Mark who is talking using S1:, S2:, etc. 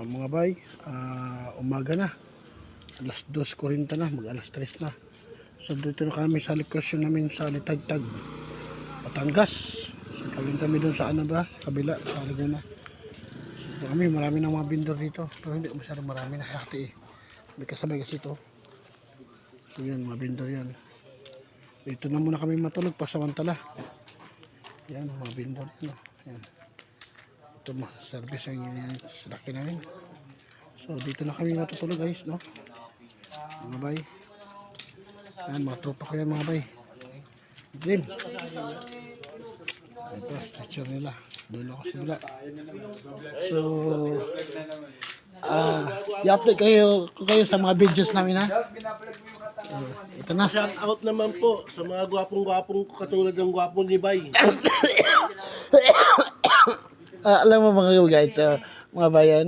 S1: Mga bay, umaga na. Alas 2:40 na, mag alas 3 na. So dito na kami sa lokasyon namin sa Litagtag, Batangas. So galing kami doon sa ano ba, kabila, sa Laguna. So kami, marami ng mga vendor dito. Pero hindi masyadong marami na hati eh. May kasabay kasi ito. So yan, mga vendor yan. Dito na muna kami matulog pa samantala. Yan, mga vendor yan. Yan. Ito mga service ang salaki namin. So dito na kami matutulog guys, no? Mga bay. Yan, mga tropa ko yan mga bay. Dream. Ito, stretcher nila. Doon ako sa bila. So, i-update kayo sa mga videos namin ha. Ito na.
S2: Shout out naman po sa mga gwapong-gwapong katulad ng gwapong ni Bay.
S1: Alam mo mga guys, mga bayan,